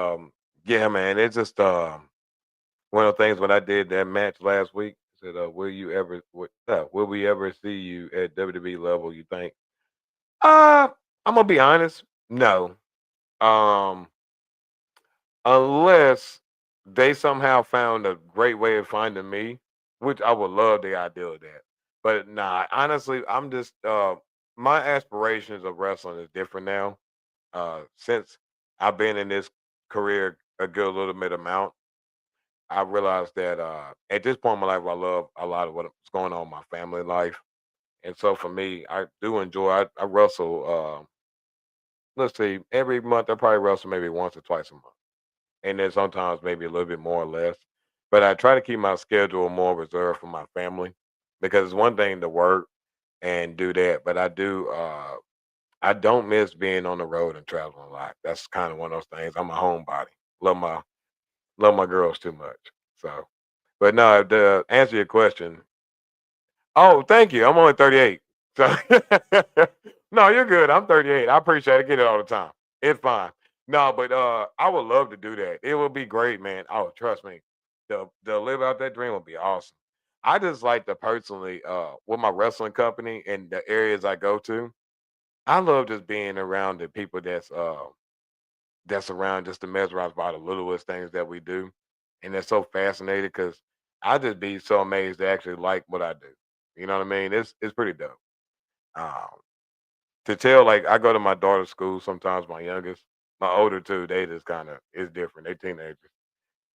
yeah, man, it's just one of the things when I did that match last week. Said, will we ever see you at WWE level? You think? I'm gonna be honest. No. Um, unless they somehow found a great way of finding me, which I would love the idea of that. But nah, honestly, I'm just my aspirations of wrestling is different now. Since I've been in this career a good little bit amount, I realized that at this point in my life, I love a lot of what's going on in my family life. And so for me, I do enjoy. I wrestle. Let's see, every month I probably wrestle maybe once or twice a month, and then sometimes maybe a little bit more or less. But I try to keep my schedule more reserved for my family because it's one thing to work and do that, but I do. I don't miss being on the road and traveling a lot. That's kind of one of those things. I'm a homebody. Love my girls too much. So, but no, to answer your question, oh, thank you. I'm only 38. So no, you're good. I'm 38. I appreciate it. I get it all the time. It's fine. No, but I would love to do that. It would be great, man. Oh, trust me. To live out that dream would be awesome. I just like to personally with my wrestling company and the areas I go to, I love just being around the people that's around just to mesmerize by the littlest things that we do. And they're so fascinated because I just be so amazed they actually like what I do. You know what I mean? It's pretty dope. Um, to tell like I go to my daughter's school sometimes, my youngest, my older two, they just kind of it's different. They teenagers.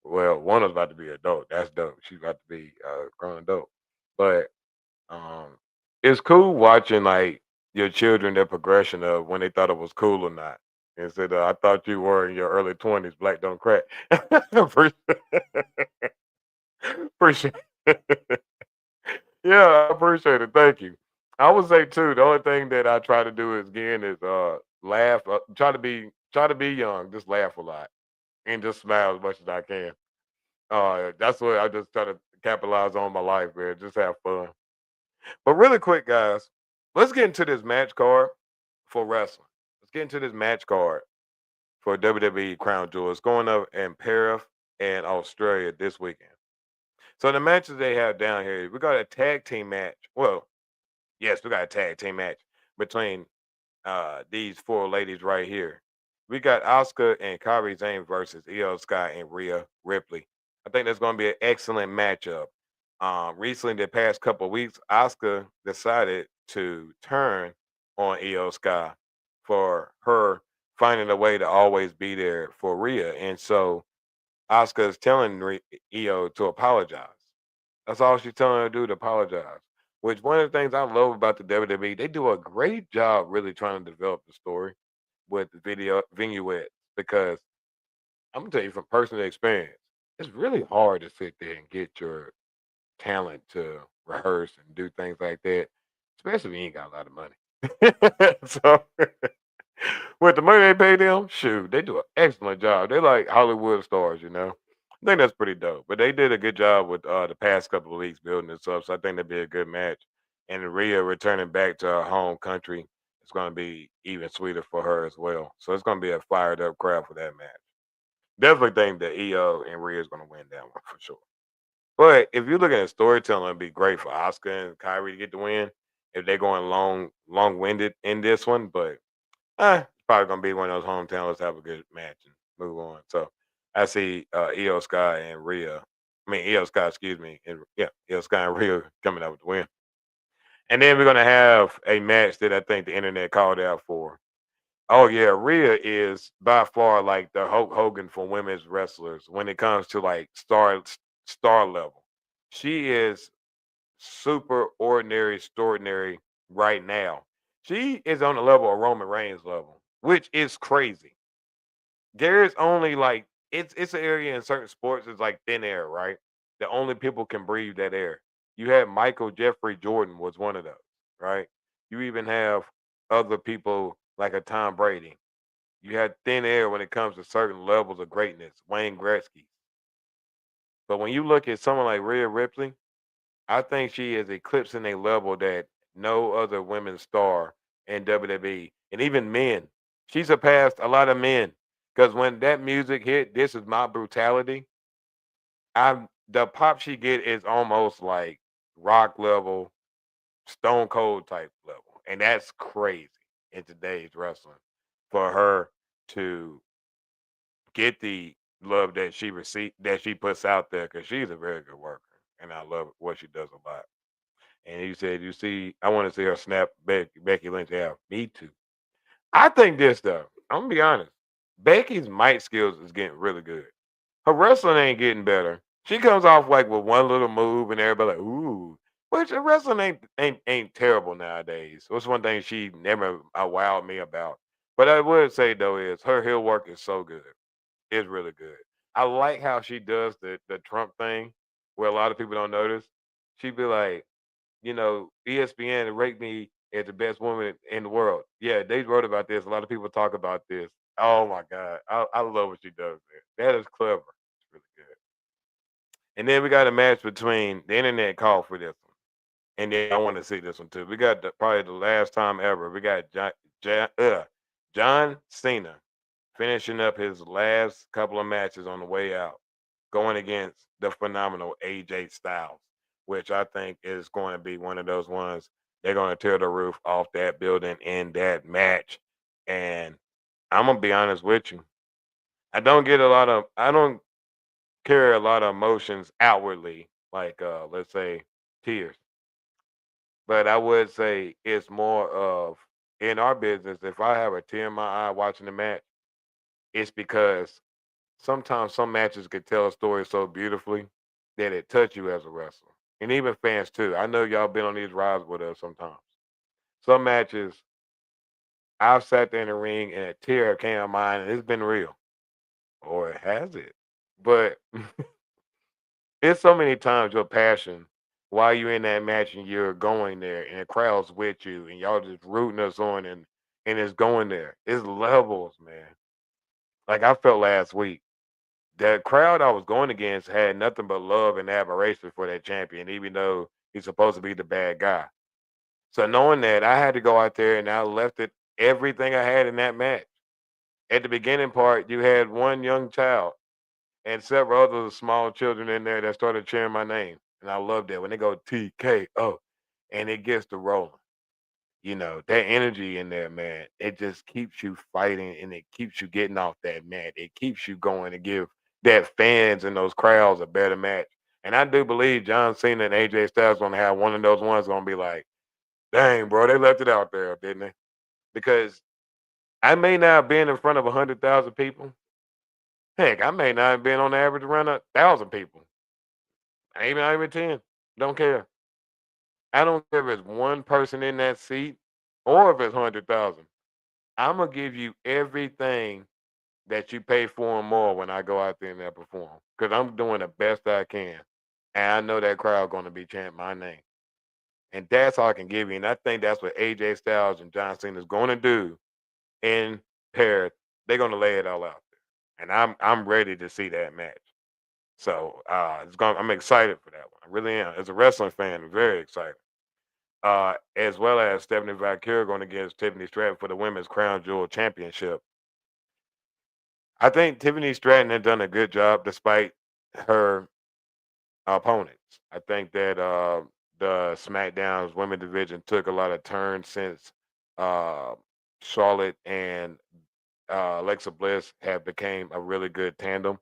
Well, one is about to be adult. That's dope. She's about to be grown adult. But um, it's cool watching like your children their progression of when they thought it was cool or not. And said, I thought you were in your early 20s, black don't crack. appreciate, appreciate Yeah, I appreciate it. Thank you. I would say too, the only thing that I try to do is again is laugh, try to be young, just laugh a lot and just smile as much as I can. That's what I just try to capitalize on my life, man. Just have fun. But really quick, guys, let's get into this match card for wrestling. Let's get into this match card for WWE Crown Jewel. It's going up in Perth and Australia this weekend. So the matches they have down here, we got a tag team match. Well, yes, we got a tag team match between these four ladies right here. We got Asuka and Kairi Sane versus Io Sky and Rhea Ripley. I think that's going to be an excellent matchup. Recently, the past couple of weeks, Asuka decided to turn on Io Sky for her finding a way to always be there for Rhea, and so Asuka is telling Io to apologize. That's all she's telling her to do to apologize. Which one of the things I love about the WWE, they do a great job really trying to develop the story with the video vignettes because I'm gonna tell you from personal experience, it's really hard to sit there and get your talent to rehearse and do things like that, especially if you ain't got a lot of money. So with the money they pay them, shoot, they do an excellent job. They're like Hollywood stars, you know. I think that's pretty dope. But they did a good job with the past couple of weeks building this up. So I think that'd be a good match. And Rhea returning back to her home country is going to be even sweeter for her as well. So it's going to be a fired up crowd for that match. Definitely think that Io and Rhea is going to win that one for sure. But if you're looking at storytelling, it'd be great for Oscar and Kyrie to get the win. if they're going long winded in this one, but it's probably gonna be one of those hometown. Let's have a good match and move on. So I see Io Sky and Rhea. I mean Io Sky, excuse me, and yeah, Io Sky and Rhea coming out with the win. And then we're gonna have a match that I think the internet called out for. Oh yeah, Rhea is by far like the Hulk Hogan for women's wrestlers when it comes to like star level. She is super ordinary, extraordinary right now. She is on the level of Roman Reigns level, which is crazy. There's only like it's an area in certain sports it's like thin air, right? The only people can breathe that air. You had Michael Jeffrey Jordan was one of those, right? You even have other people like a Tom Brady. You had thin air when it comes to certain levels of greatness, Wayne Gretzky. But when you look at someone like Rhea Ripley, I think she is eclipsing a level that no other women's star in WWE and even men. She surpassed a lot of men because when that music hit, "This Is My Brutality," the pop she get is almost like rock level, Stone Cold type level, and that's crazy in today's wrestling for her to get the love that she received that she puts out there because she's a very good worker, and I love what she does a lot. And he said, "You see, I want to see her snap Becky Lynch out. Me too." I think this though. I'm gonna be honest. Becky's mic skills is getting really good. Her wrestling ain't getting better. She comes off like with one little move, and everybody like, "Ooh." Which her wrestling ain't terrible nowadays. What's one thing she never wowed me about. But I would say though is her heel work is so good. It's really good. I like how she does the Trump thing, where a lot of people don't notice. She'd be like, ESPN ranked me as the best woman in the world. Yeah, they wrote about this. A lot of people talk about this. Oh my God. I love what she does there. That is clever. It's really good. And then we got a match between the internet called for this one. And then I want to see this one too. We got probably the last time ever. We got John Cena finishing up his last couple of matches on the way out, going against the phenomenal AJ Styles, which I think is going to be one of those ones they're going to tear the roof off that building in that match. And I'm gonna be honest with you, I don't carry a lot of emotions outwardly, like let's say tears, but I would say it's more of in our business. If I have a tear in my eye watching the match, it's because sometimes some matches could tell a story so beautifully that it touch you as a wrestler. And even fans too. I know y'all been on these rides with us sometimes. Some matches I've sat there in the ring and a tear came out of mine and it's been real. Or has it? But it's so many times your passion while you're in that match and you're going there and the crowd's with you and y'all just rooting us on and it's going there. It's levels, man. Like I felt last week. The crowd I was going against had nothing but love and admiration for that champion, even though he's supposed to be the bad guy. So knowing that, I had to go out there and I left it everything I had in that match. At the beginning part, you had one young child and several other small children in there that started cheering my name. And I love that when they go TKO and it gets to rolling. That energy in there, man, it just keeps you fighting and it keeps you getting off that mat. It keeps you going to give that fans and those crowds a better match. And I do believe John Cena and AJ Styles gonna have one of those ones gonna be like, dang, bro, they left it out there, didn't they? Because I may not have been in front of 100,000 people. Heck, I may not have been on average around 1,000 people. Maybe not even 10. Don't care. I don't care if it's one person in that seat or if it's 100,000. I'm gonna give you everything that you pay for and more when I go out there and I perform, because I'm doing the best I can, and I know that crowd gonna be chanting my name, and that's all I can give you. And I think that's what AJ Styles and John Cena is going to do in Paris. They're gonna lay it all out there, and I'm ready to see that match. So I'm excited for that one. I really am. As a wrestling fan, I'm very excited. As well as Stephanie Valkyrie going against Tiffany Stratton for the Women's Crown Jewel Championship. I think Tiffany Stratton has done a good job despite her opponents. I think that the SmackDown's women division took a lot of turns since uh, Charlotte and Alexa Bliss have became a really good tandem.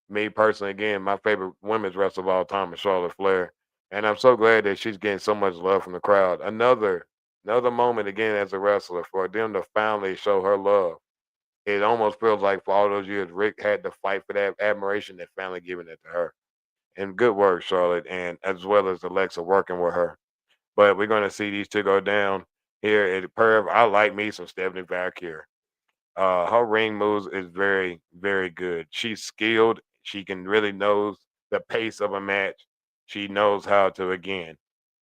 Me personally, again, my favorite women's wrestler of all time is Charlotte Flair, and I'm so glad that she's getting so much love from the crowd. Another moment again as a wrestler for them to finally show her love. It almost feels like for all those years Rick had to fight for that admiration, that finally giving it to her. And good work, Charlotte, and as well as Alexa working with her. But we're going to see these two go down here at Perv. I like me some Stephanie Valkyrie. Her ring moves is very, very good. She's skilled. She can really knows the pace of a match. She knows how to again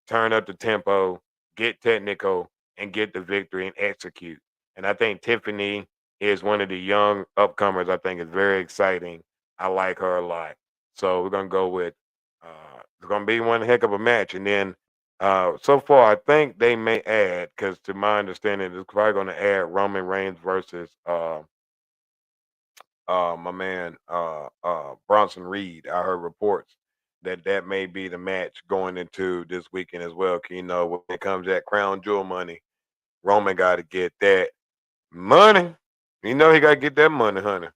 turn up the tempo, get technical, and get the victory and execute. And I think Tiffany is one of the young upcomers. I think is very exciting. I like her a lot. So we're gonna go with it's gonna be one heck of a match. And then so far I think they may add, because to my understanding, it's probably gonna add Roman Reigns versus my man Bronson Reed. I heard reports that that may be the match going into this weekend as well. 'Cause, you know, when it comes to that crown jewel money, Roman got to get that money. You know he got to get that money, honey.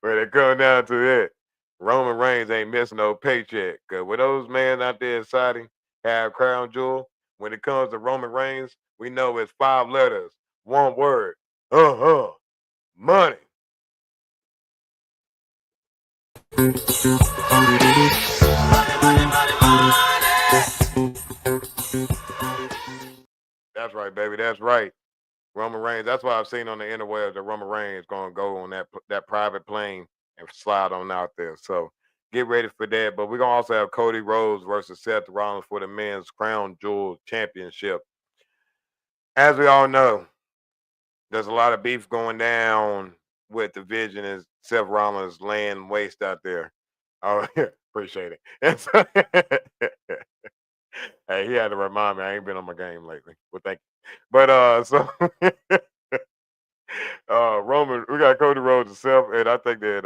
When it comes down to it, Roman Reigns ain't missing no paycheck. Cause with those men out there in Saudi have crown jewel, when it comes to Roman Reigns, we know it's 5 letters, one word. Money. That's right, baby. That's right. Roman Reigns. That's why I've seen on the interwebs that Roman Reigns is going to go on that private plane and slide on out there. So get ready for that. But we're going to also have Cody Rhodes versus Seth Rollins for the men's crown jewel championship. As we all know, there's a lot of beef going down with the Vision and Seth Rollins laying waste out there. Oh, appreciate it. And so, hey, he had to remind me I ain't been on my game lately. Well, thank you. But so Roman, we got Cody Rhodes himself, and I think that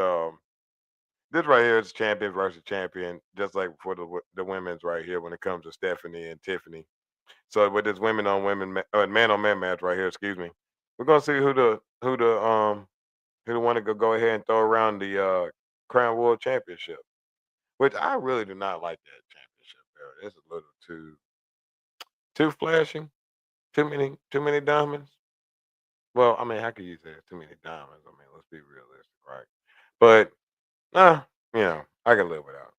this right here is champion versus champion, just like for the women's right here when it comes to Stephanie and Tiffany. So with this women on women, man on man match right here, excuse me, we're gonna see who the one that could go ahead and throw around the Crown World Championship, which I really do not like that championship era. It's a little too flashy, too many diamonds. Well, I mean, how could you say it's too many diamonds? I mean, let's be realistic, right? But I can live without.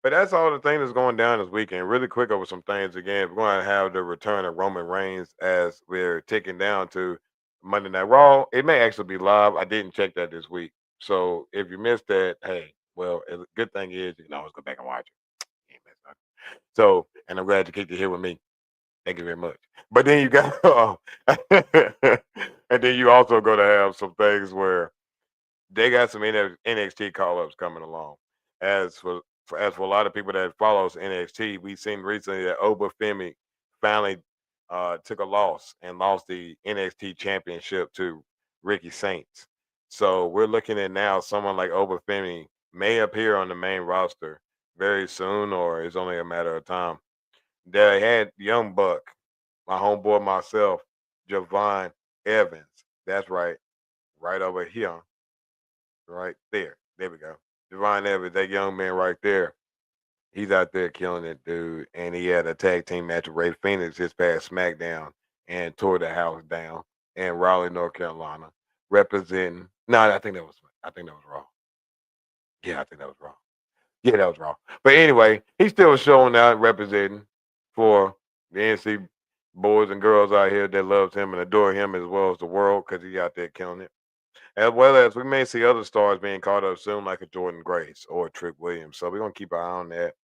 But that's all the thing that's going down this weekend. Really quick over some things again. We're going to have the return of Roman Reigns as we're ticking down to Monday Night Raw. It may actually be live. I didn't check that this week. So if you missed that, hey, well, the good thing is you can always go back and watch it. You ain't missed nothing. So, and I'm glad you kicked it here with me. Thank you very much. But then you got, and then you also going to have some things where they got some NXT call ups coming along. As for a lot of people that follows NXT, we've seen recently that Oba Femi finally took a loss and lost the NXT championship to Ricky Saints. So we're looking at now someone like Oba Femi may appear on the main roster very soon, or it's only a matter of time. They had Young Buck, my homeboy myself, Javon Evans. That's right over here, right there. There we go. Javon Evans, that young man right there. He's out there killing it, dude. And he had a tag team match with Ray Phoenix this past SmackDown and tore the house down in Raleigh, North Carolina, representing. No, I think that was Raw. Yeah, I think that was Raw. Yeah, that was Raw. But anyway, he's still showing out representing for the NC boys and girls out here that loves him and adore him as well as the world because he's out there killing it. As well as we may see other stars being caught up soon, like a Jordan Grace or a Trick Williams. So we're gonna keep our eye on that.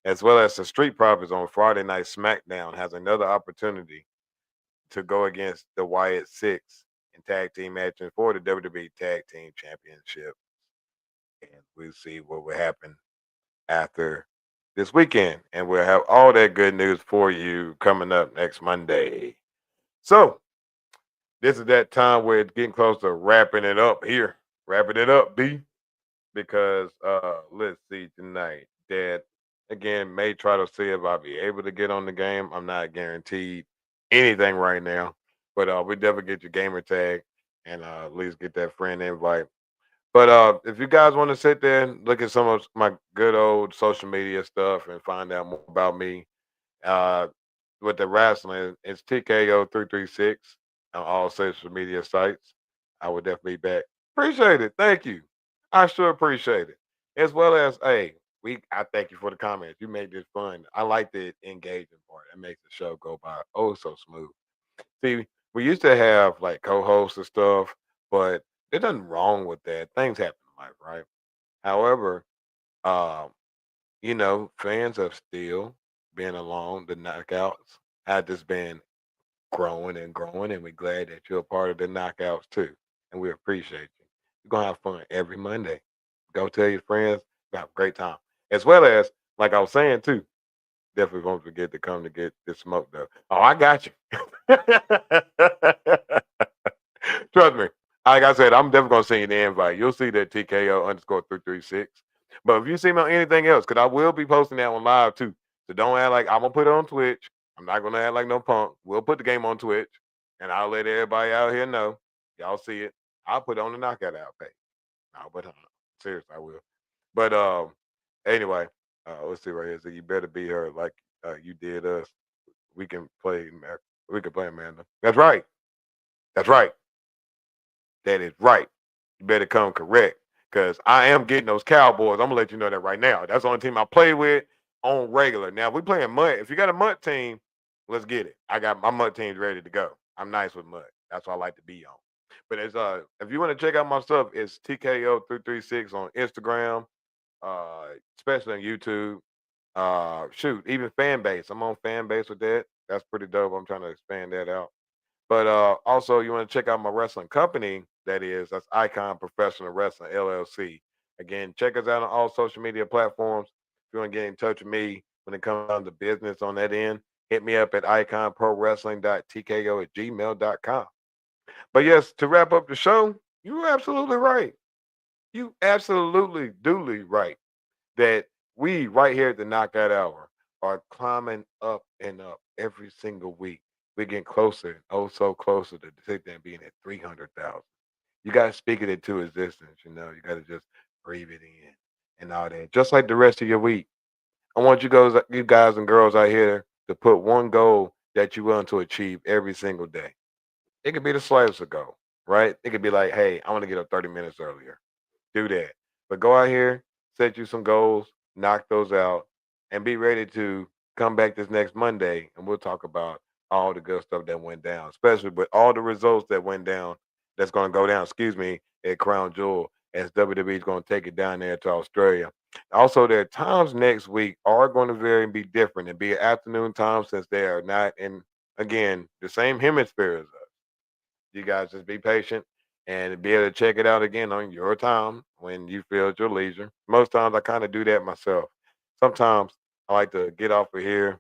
As well as the Street Profits on Friday Night SmackDown has another opportunity to go against the Wyatt Six in tag team matches for the WWE Tag Team Championship. And we'll see what will happen after this weekend. And we'll have all that good news for you coming up next Monday. So this is that time where it's getting close to wrapping it up here. Wrapping it up, B. Because let's see tonight that Again, may try to see if I'll be able to get on the game. I'm not guaranteed anything right now, but we definitely get your gamer tag and at least get that friend invite. But if you guys want to sit there and look at some of my good old social media stuff and find out more about me, uh, with the wrestling, it's TKO336 on all social media sites. I would definitely be back. Appreciate it. Thank you. I sure appreciate it. As well as, hey, I thank you for the comments. You made this fun. I like the engaging part. It makes the show go by oh so smooth. See, we used to have like co-hosts and stuff, but there's nothing wrong with that. Things happen in life, right? However, um, fans have still been along the knockouts. Have just been growing and growing, and we're glad that you're a part of the knockouts too. And we appreciate you. We're gonna have fun every Monday. Go tell your friends, have a great time. As well as, like I was saying too, definitely won't forget to come to get this smoke though. Oh, I got you. Trust me. Like I said, I'm definitely gonna send you the invite. You'll see that TKO_336. But if you see me on anything else, because I will be posting that one live too. So don't act like I'm gonna put it on Twitch. I'm not gonna act like no punk. We'll put the game on Twitch, and I'll let everybody out here know. Y'all see it. I'll put it on the knockout out page. No, but seriously, I will. But anyway, let's see right here. So you better be her like you did us. We can play. We can play Amanda. That's right. That's right. That is right. You better come correct, because I am getting those Cowboys. I'm gonna let you know that right now. That's the only team I play with on regular. Now, if we playing MUT, if you got a MUT team, let's get it. I got my MUT teams ready to go. I'm nice with MUT. That's what I like to be on. But it's if you want to check out my stuff, it's TKO336 on Instagram, especially on YouTube. Shoot, even fan base. I'm on fan base with that. That's pretty dope. I'm trying to expand that out. But also, you want to check out my wrestling company. That's Icon Professional Wrestling LLC. Again, check us out on all social media platforms. If you want to get in touch with me when it comes down to business on that end, hit me up at iconprowrestling.tko@gmail.com. But yes, to wrap up the show, you're absolutely right. You absolutely duly right that we right here at the Knockout Hour are climbing up and up every single week. We're getting closer, oh so closer to sit there and being at 300,000. You got to speak it into existence. You got to just breathe it in and all that. Just like the rest of your week. I want you guys and girls out here to put one goal that you're willing to achieve every single day. It could be the slightest of goal, right? It could be like, hey, I want to get up 30 minutes earlier. Do that. But go out here, set you some goals, knock those out, and be ready to come back this next Monday, and we'll talk about all the good stuff that went down, especially with all the results that went down, that's going to go down, at Crown Jewel, as WWE is going to take it down there to Australia. Also, their times next week are going to vary and be different and be an afternoon time, since they are not in, again, the same hemisphere as us. You guys just be patient and be able to check it out again on your time when you feel at your leisure. Most times I kind of do that myself. Sometimes I like to get off of here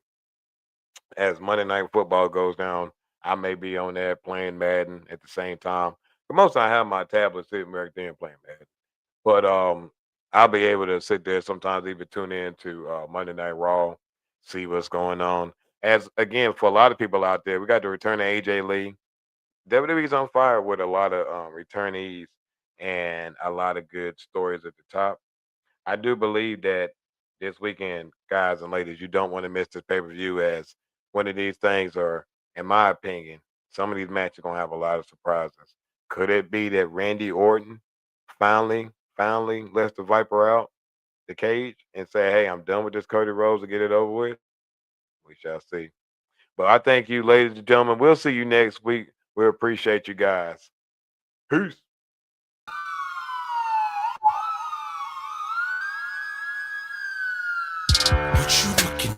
as Monday Night Football goes down. I may be on there playing Madden at the same time. But most I have my tablet sitting right there and playing Madden. But I'll be able to sit there sometimes, even tune in to Monday Night Raw, see what's going on. As again, for a lot of people out there, we got the return of AJ Lee. WWE's on fire with a lot of returnees and a lot of good stories at the top. I do believe that this weekend, guys and ladies, you don't want to miss this pay-per-view, as one of these things are, in my opinion, some of these matches are going to have a lot of surprises. Could it be that Randy Orton finally lets the Viper out the cage and say, hey, I'm done with this Cody Rhodes to get it over with? We shall see. But I thank you, ladies and gentlemen. We'll see you next week. We appreciate you guys. Peace. What you looking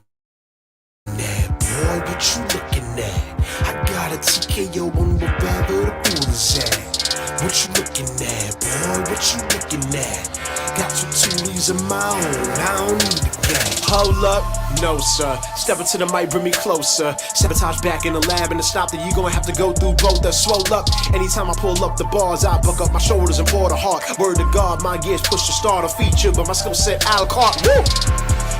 at, boy? What you looking at? I got a TKO on the bag where the pool is at. What you looking at, boy? What you looking at? Got 2 Tulies of my own, I don't need a gang. Hold up, no sir. Step into the mic, bring me closer. Sabotage back in the lab, and to stop that, you gonna have to go through both. The swole up. Anytime I pull up the bars, I buck up my shoulders and pour the heart. Word to God, my gears push the starter feature, but my skill set a la carte. Woo!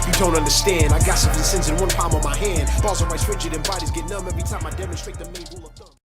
You don't understand. I got 7 sins in one palm of my hand. Balls are right rigid and bodies get numb every time I demonstrate the main rule of thumb.